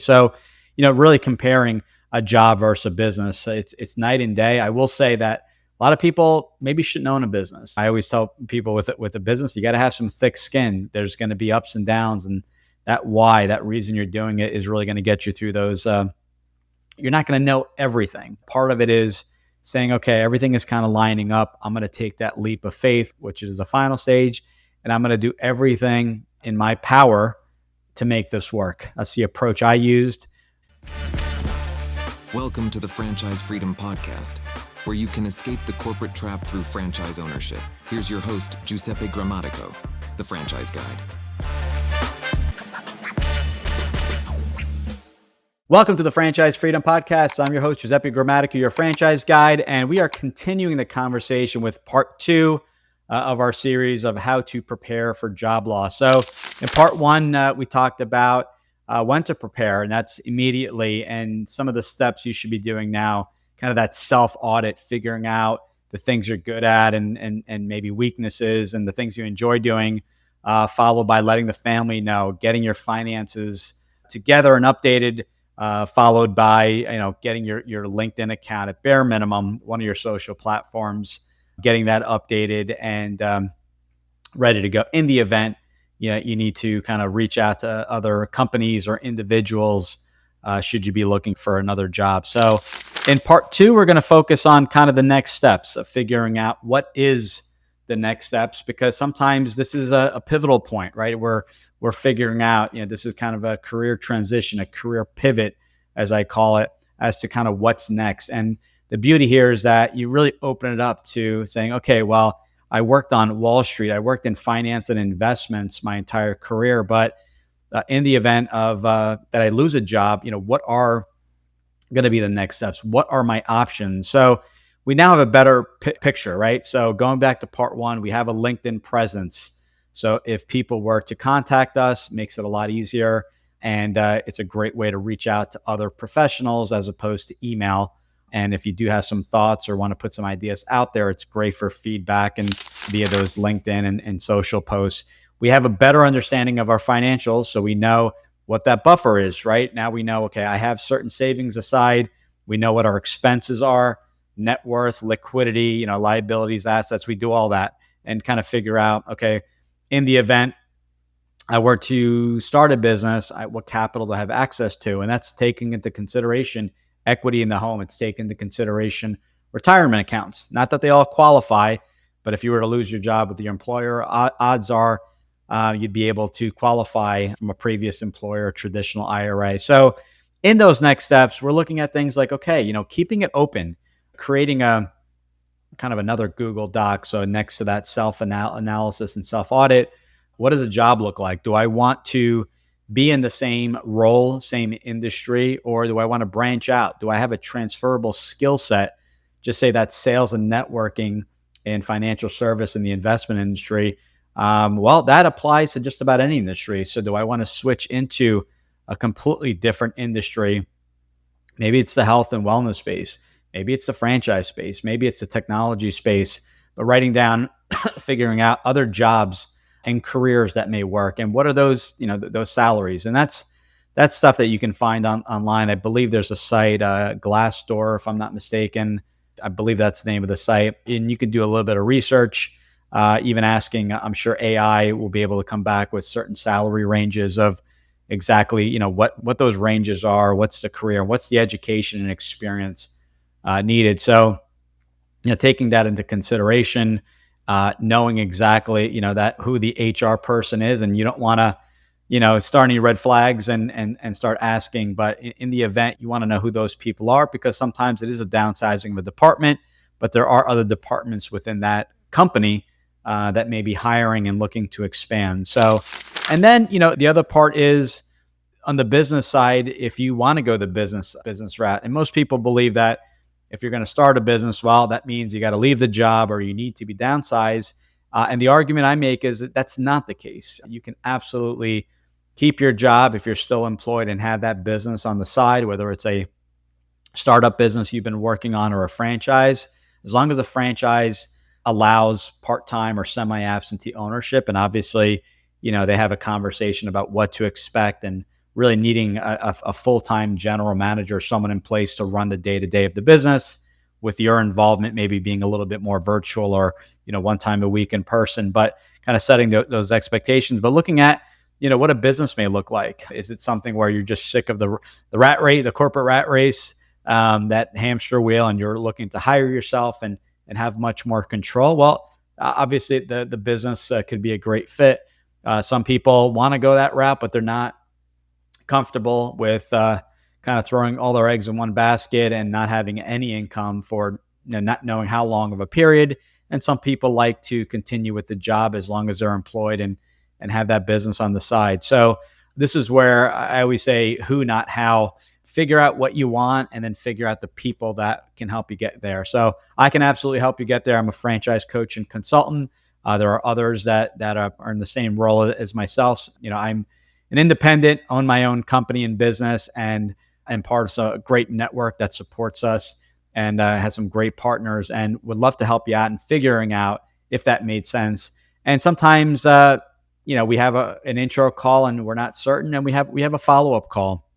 So, really comparing a job versus a business, it's night and day. I will say that a lot of people maybe shouldn't own a business. I always tell people with a business, you got to have some thick skin. There's going to be ups and downs, and that reason you're doing it is really going to get you through those. You're not going to know everything. Part of it is saying, okay, everything is kind of lining up. I'm going to take that leap of faith, which is the final stage, and I'm going to do everything in my power to make this work. That's the approach I used. Welcome to the Franchise Freedom Podcast, where you can escape the corporate trap through franchise ownership. Here's your host, Giuseppe Grammatico, the Franchise Guide. Welcome to the Franchise Freedom Podcast. I'm your host, Giuseppe Grammatico, your franchise guide, and we are continuing the conversation with part two of our series of how to prepare for job loss. So in part one, we talked about when to prepare, and that's immediately, and some of the steps you should be doing now, kind of that self-audit, figuring out the things you're good at and maybe weaknesses and the things you enjoy doing, followed by letting the family know, getting your finances together and updated, followed by getting your LinkedIn account at bare minimum, one of your social platforms, getting that updated and ready to go. In the event you need to kind of reach out to other companies or individuals should you be looking for another job. So in part two, we're going to focus on kind of the next steps of figuring out what is the next steps, because sometimes this is a pivotal point, right? We're figuring out, this is kind of a career transition, a career pivot, as I call it, as to kind of what's next. And the beauty here is that you really open it up to saying, okay, well, I worked on Wall Street, I worked in finance and investments my entire career, but in the event of that I lose a job, what are going to be the next steps? What are my options? So we now have a better picture, right? So going back to part one, we have a LinkedIn presence. So if people were to contact us, makes it a lot easier. And it's a great way to reach out to other professionals as opposed to email. And if you do have some thoughts or want to put some ideas out there, it's great for feedback and via those LinkedIn and social posts. We have a better understanding of our financials, so we know what that buffer is, right? Now we know, okay, I have certain savings aside. We know what our expenses are, net worth, liquidity, liabilities, assets. We do all that and kind of figure out, okay, in the event I were to start a business, what capital do I have access to? And that's taking into consideration equity in the home. It's taken into consideration retirement accounts. Not that they all qualify, but if you were to lose your job with your employer, odds are you'd be able to qualify from a previous employer, traditional IRA. So in those next steps, we're looking at things like, okay, keeping it open, creating a kind of another Google Doc. So next to that self-analysis and self-audit, what does a job look like? Do I want to be in the same role, same industry, or do I want to branch out? Do I have a transferable skill set? Just say that sales and networking and financial service in the investment industry. Well, that applies to just about any industry. So do I want to switch into a completely different industry? Maybe it's the health and wellness space. Maybe it's the franchise space. Maybe it's the technology space. But writing down, figuring out other jobs and careers that may work, and what are those, those salaries, and that's stuff that you can find online. I believe there's a site, Glassdoor, if I'm not mistaken. I believe that's the name of the site, and you can do a little bit of research, even asking. I'm sure AI will be able to come back with certain salary ranges of exactly, what those ranges are, what's the career, what's the education and experience needed. So, taking that into consideration. Knowing exactly, that who the HR person is, and you don't want to, start any red flags and start asking. But in the event, you want to know who those people are, because sometimes it is a downsizing of a department, but there are other departments within that company that may be hiring and looking to expand. So, and then, the other part is on the business side, if you want to go the business route, and most people believe that if you're going to start a business, well, that means you got to leave the job or you need to be downsized. And the argument I make is that that's not the case. You can absolutely keep your job if you're still employed and have that business on the side, whether it's a startup business you've been working on or a franchise. As long as a franchise allows part-time or semi-absentee ownership, and obviously, they have a conversation about what to expect and really needing a full-time general manager, someone in place to run the day-to-day of the business, with your involvement maybe being a little bit more virtual or, one time a week in person, but kind of setting those expectations, but looking at, what a business may look like. Is it something where you're just sick of the corporate rat race, that hamster wheel, and you're looking to hire yourself and have much more control? Well, obviously the business could be a great fit. Some people want to go that route, but they're not comfortable with kind of throwing all their eggs in one basket and not having any income for, not knowing how long of a period. And some people like to continue with the job as long as they're employed and have that business on the side. So this is where I always say who, not how. Figure out what you want and then figure out the people that can help you get there. So I can absolutely help you get there. I'm a franchise coach and consultant. There are others that are in the same role as myself. I'm an independent, own my own company and business, and part of a great network that supports us and has some great partners, and would love to help you out in figuring out if that made sense. And sometimes, we have an intro call and we're not certain, and we have a follow-up call.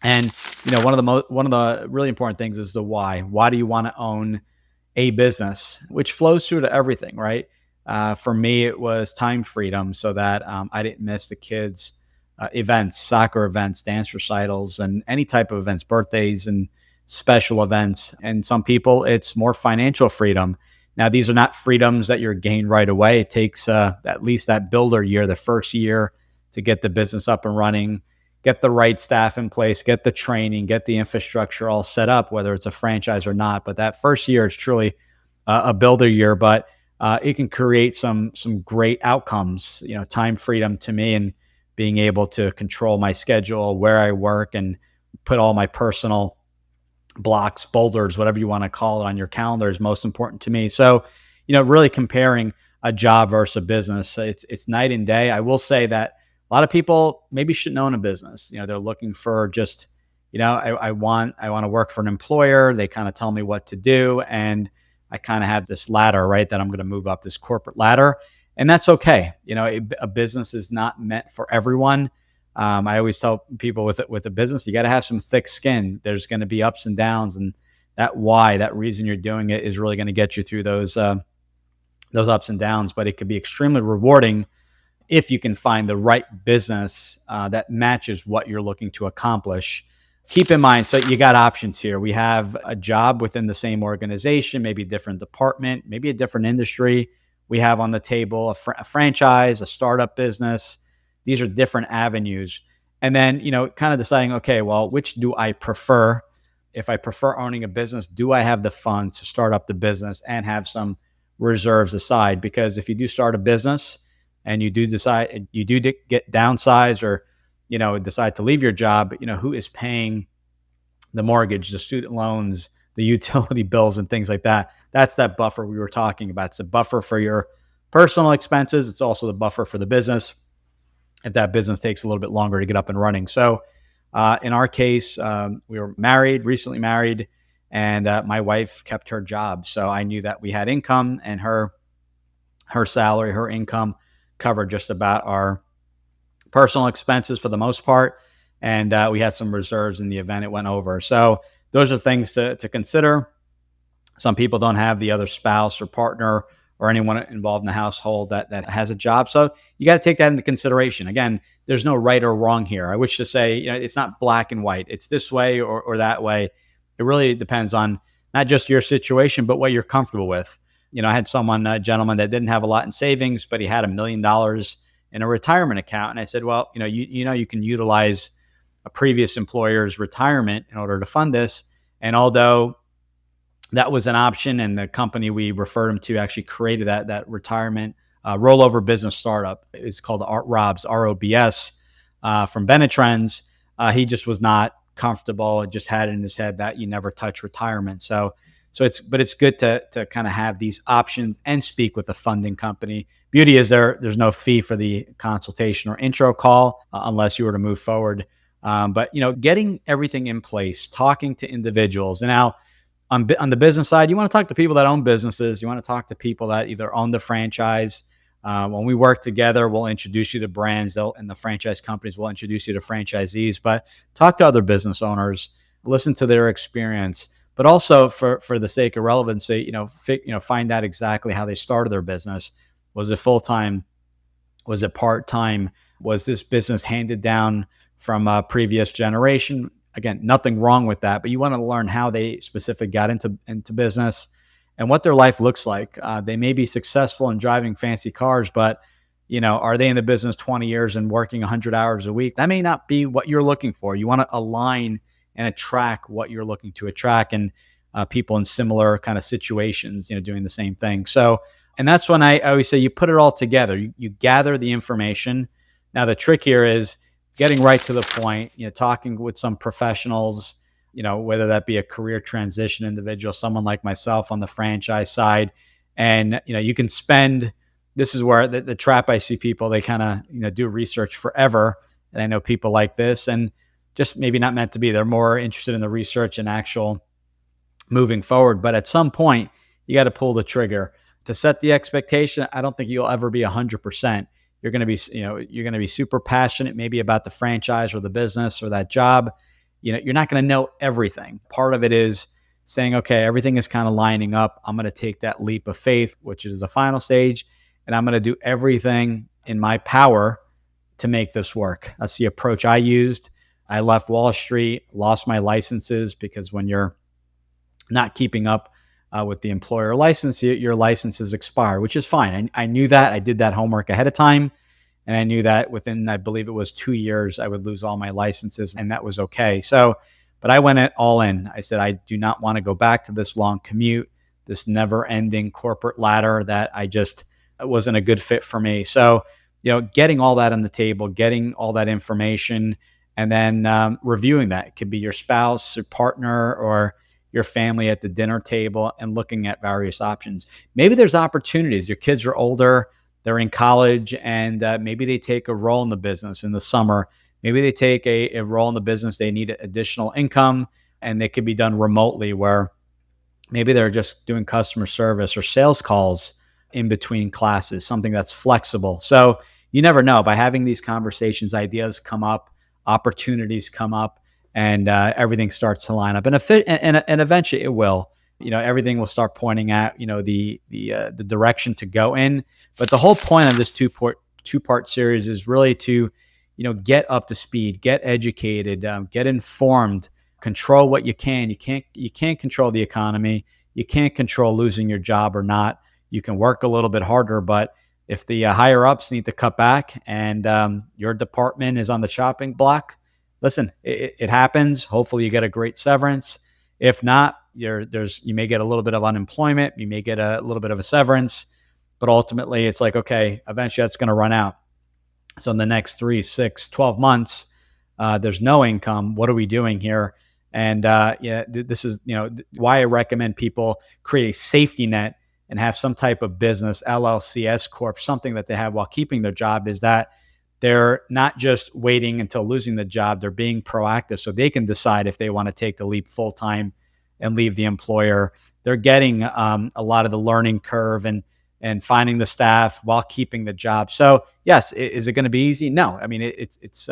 And one of the really important things is the why. Why do you want to own a business, which flows through to everything, right? For me, it was time freedom, so that I didn't miss the kids' events, soccer events, dance recitals, and any type of events, birthdays and special events. And some people, it's more financial freedom. Now, these are not freedoms that you're gained right away. It takes at least that builder year, the first year, to get the business up and running, get the right staff in place, get the training, get the infrastructure all set up, whether it's a franchise or not. But that first year is truly a builder year, but it can create some great outcomes, time freedom to me, and being able to control my schedule, where I work, and put all my personal blocks, boulders, whatever you want to call it, on your calendar is most important to me. So, really comparing a job versus a business, it's night and day. I will say that a lot of people maybe shouldn't own a business. They're looking for just, I want to work for an employer. They kind of tell me what to do, and I kind of have this ladder, right, that I'm going to move up this corporate ladder, and that's okay. A business is not meant for everyone. I always tell people with a business, you got to have some thick skin. There's going to be ups and downs, and that reason you're doing it is really going to get you through those ups and downs. But it could be extremely rewarding if you can find the right business that matches what you're looking to accomplish. Keep in mind, so you got options here. We have a job within the same organization, maybe a different department, maybe a different industry. We have on the table a franchise, a startup business. These are different avenues. And then, kind of deciding, okay, well, which do I prefer? If I prefer owning a business, do I have the funds to start up the business and have some reserves aside? Because if you do start a business and you do get downsized, or, decide to leave your job, who is paying the mortgage, the student loans, the utility bills, and things like that? That's that buffer we were talking about. It's a buffer for your personal expenses. It's also the buffer for the business, if that business takes a little bit longer to get up and running. So in our case, we were recently married, and my wife kept her job. So I knew that we had income, and her salary, her income covered just about our personal expenses for the most part. And we had some reserves in the event it went over. So those are things to consider. Some people don't have the other spouse or partner or anyone involved in the household that has a job. So you got to take that into consideration. Again, there's no right or wrong here. I wish to say, it's not black and white. It's this way or that way. It really depends on not just your situation, but what you're comfortable with. I had a gentleman that didn't have a lot in savings, but he had $1 million in a retirement account. And I said, well, you can utilize a previous employer's retirement in order to fund this. And although that was an option, and the company we referred him to actually created that retirement rollover business startup. It's called ROBS, ROBS, from Benetrends. He just was not comfortable. It just had in his head that you never touch retirement. So it's good to kind of have these options and speak with the funding company. Beauty is there's no fee for the consultation or intro call unless you were to move forward. But getting everything in place, talking to individuals. And now on the business side, you want to talk to people that own businesses. You want to talk to people that either own the franchise, When we work together, we'll introduce you to brands, and the franchise companies will introduce you to franchisees. But talk to other business owners, listen to their experience, but also for the sake of relevancy, find out exactly how they started their business. Was it full time? Was it part time? Was this business handed down from a previous generation? Again, nothing wrong with that, but you want to learn how they specifically got into business and what their life looks like. They may be successful in driving fancy cars, but are they in the business 20 years and working 100 hours a week? That may not be what you're looking for. You want to align and attract what you're looking to attract, and people in similar kind of situations, doing the same thing. So, and that's when I always say you put it all together. You gather the information. Now, the trick here is getting right to the point, talking with some professionals, whether that be a career transition individual, someone like myself on the franchise side. And, you can spend, this is where the trap I see people, they kind of, do research forever. And I know people like this and just maybe not meant to be. They're more interested in the research and actual moving forward. But at some point, you got to pull the trigger to set the expectation. I don't think you'll ever be 100%. You're going to be, you're going to be super passionate, maybe about the franchise or the business or that job. You're not going to know everything. Part of it is saying, okay, everything is kind of lining up. I'm going to take that leap of faith, which is the final stage, and I'm going to do everything in my power to make this work. That's the approach I used. I left Wall Street, lost my licenses, because when you're not keeping up with the employer license, your licenses expire, which is fine. I knew that. I did that homework ahead of time. And I knew that within, I believe it was 2 years, I would lose all my licenses, and that was okay. So, but I went all in. I said, I do not want to go back to this long commute, this never ending corporate ladder that it wasn't a good fit for me. So, getting all that on the table, getting all that information, and then reviewing that. It could be your spouse or partner or your family at the dinner table and looking at various options. Maybe there's opportunities. Your kids are older, they're in college, and maybe they take a role in the business in the summer. Maybe they take a role in the business. They need additional income, and they could be done remotely, where maybe they're just doing customer service or sales calls in between classes, something that's flexible. So you never know. By having these conversations, ideas come up, opportunities come up, and everything starts to line up. And eventually it will. Everything will start pointing at the direction to go in. But the whole point of this two-part series is really to get up to speed, get educated, get informed, control what you can. You can't control the economy. You can't control losing your job or not. You can work a little bit harder, but if the higher ups need to cut back and your department is on the chopping block, listen, it happens. Hopefully you get a great severance. If not, you may get a little bit of unemployment. You may get a little bit of a severance, but ultimately it's like, okay, eventually that's going to run out. So in the next 3, 6, 12 months, there's no income. What are we doing here? And this is why I recommend people create a safety net and have some type of business, LLC, S Corp, something that they have while keeping their job, is that they're not just waiting until losing the job. They're being proactive so they can decide if they want to take the leap full time and leave the employer. They're getting a lot of the learning curve and finding the staff while keeping the job. So yes, is it going to be easy? No. I mean, it's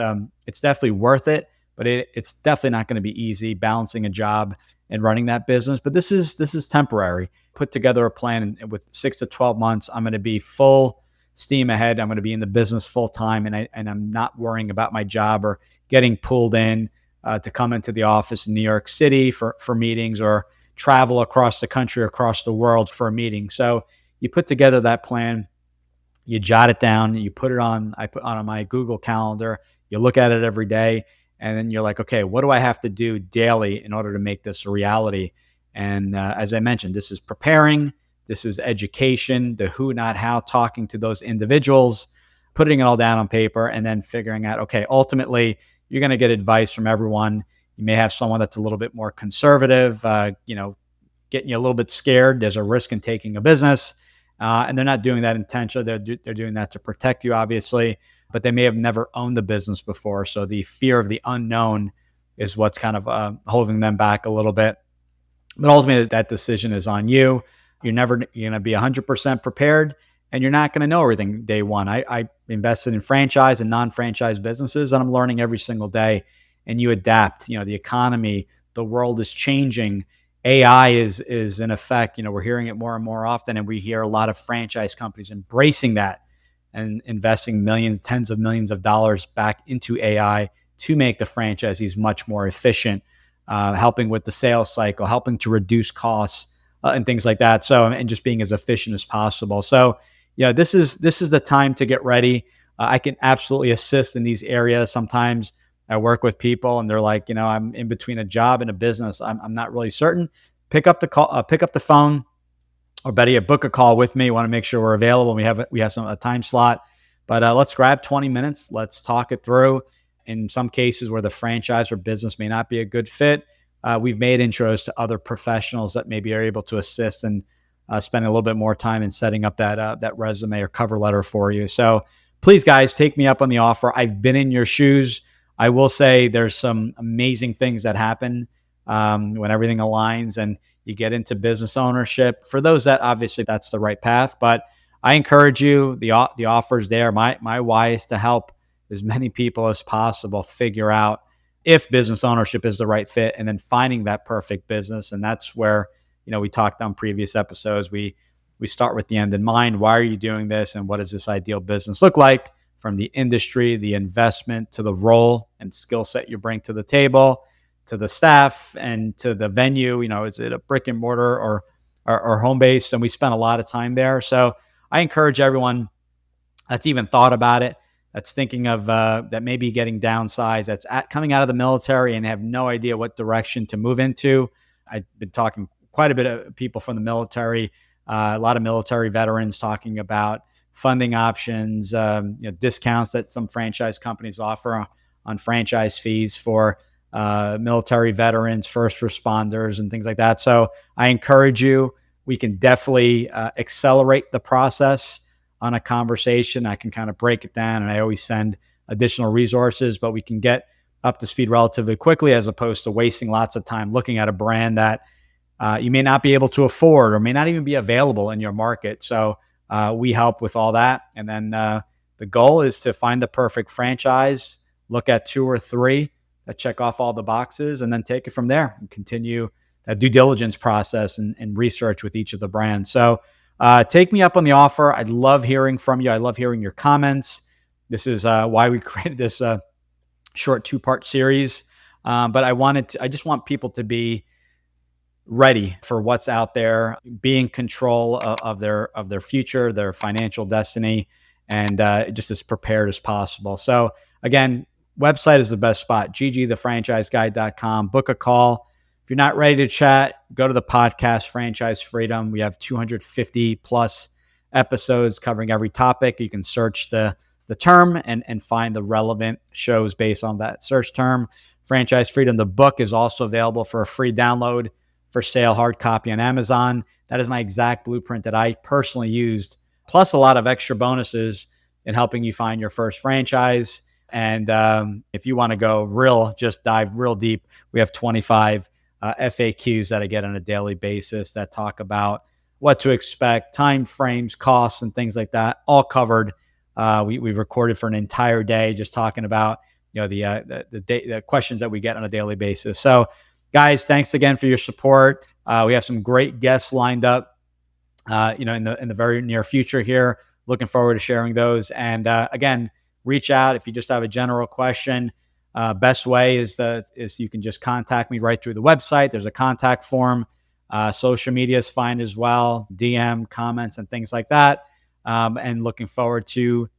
definitely worth it, but it's definitely not going to be easy balancing a job and running that business. But this is temporary. Put together a plan, and with 6 to 12 months, I'm going to be full steam ahead. I'm going to be in the business full time, and I'm not worrying about my job or getting pulled in to come into the office in New York City for meetings, or travel across the country, across the world for a meeting. So you put together that plan, you jot it down, you put it on. I put on my Google Calendar. You look at it every day, and then you're like, okay, what do I have to do daily in order to make this a reality? And as I mentioned, this is preparing. This is education, the who, not how, talking to those individuals, putting it all down on paper, and then figuring out, okay, ultimately, you're going to get advice from everyone. You may have someone that's a little bit more conservative, getting you a little bit scared. There's a risk in taking a business, and they're not doing that intentionally. They're doing that to protect you, obviously, but they may have never owned the business before. So the fear of the unknown is what's kind of holding them back a little bit. But ultimately, that decision is on you. You're going to be 100% prepared, and you're not going to know everything day one. I invested in franchise and non-franchise businesses, and I'm learning every single day. And you adapt. The economy, the world is changing. AI is in effect. We're hearing it more and more often, and we hear a lot of franchise companies embracing that and investing millions, tens of millions of dollars back into AI to make the franchisees much more efficient, helping with the sales cycle, helping to reduce costs and things like that. So, and just being as efficient as possible. So, this is the time to get ready. I can absolutely assist in these areas. Sometimes I work with people and they're like, I'm in between a job and a business. I'm not really certain. Pick up the call, pick up the phone, or better yet, book a call with me. Want to make sure we're available. We have a time slot, but let's grab 20 minutes. Let's talk it through. In some cases where the franchise or business may not be a good fit, we've made intros to other professionals that maybe are able to assist and spend a little bit more time in setting up that resume or cover letter for you. So please, guys, take me up on the offer. I've been in your shoes. I will say there's some amazing things that happen when everything aligns and you get into business ownership. For those that obviously that's the right path, but I encourage you, the offer's there. My why is to help as many people as possible figure out if business ownership is the right fit, and then finding that perfect business. And that's where, we talked on previous episodes. We start with the end in mind. Why are you doing this? And what does this ideal business look like, from the industry, the investment, to the role and skill set you bring to the table, to the staff, and to the venue. Is it a brick and mortar or home based? And we spent a lot of time there. So I encourage everyone that's even thought about it, that's thinking of that maybe getting downsized, that's coming out of the military and have no idea what direction to move into. I've been talking quite a bit of people from the military, a lot of military veterans talking about funding options, discounts that some franchise companies offer on franchise fees for military veterans, first responders, and things like that. So I encourage you. We can definitely accelerate the process on a conversation. I can kind of break it down, and I always send additional resources, but we can get up to speed relatively quickly, as opposed to wasting lots of time looking at a brand that you may not be able to afford or may not even be available in your market. So we help with all that. And then the goal is to find the perfect franchise, look at 2 or 3 that check off all the boxes, and then take it from there and continue that due diligence process and research with each of the brands. So take me up on the offer. I'd love hearing from you. I love hearing your comments. This is why we created this short 2-part series. But I just want people to be ready for what's out there, be in control of their future, their financial destiny, and just as prepared as possible. So again, website is the best spot, ggthefranchiseguide.com. Book a call. If you're not ready to chat, go to the podcast, Franchise Freedom. We have 250 plus episodes covering every topic. You can search the term and find the relevant shows based on that search term. Franchise Freedom, the book, is also available for a free download for sale, hard copy on Amazon. That is my exact blueprint that I personally used, plus a lot of extra bonuses in helping you find your first franchise. And if you want to go just dive real deep, we have 25 FAQs that I get on a daily basis that talk about what to expect, time frames, costs, and things like that, all covered. We recorded for an entire day just talking about the questions that we get on a daily basis. So guys, thanks again for your support. We have some great guests lined up in the very near future here. Looking forward to sharing those. And again, reach out if you just have a general question. Best way is you can just contact me right through the website. There's a contact form. Social media is fine as well. DM, comments, and things like that. And looking forward to,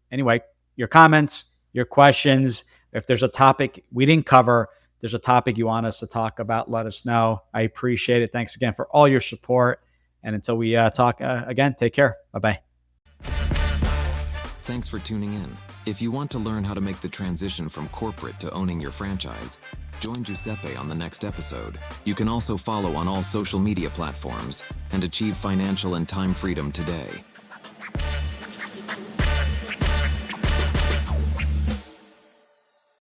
your comments, your questions. If there's a topic we didn't cover, there's a topic you want us to talk about, let us know. I appreciate it. Thanks again for all your support. And until we talk again, take care. Bye-bye. Thanks for tuning in. If you want to learn how to make the transition from corporate to owning your franchise, join Giuseppe on the next episode. You can also follow on all social media platforms and achieve financial and time freedom today.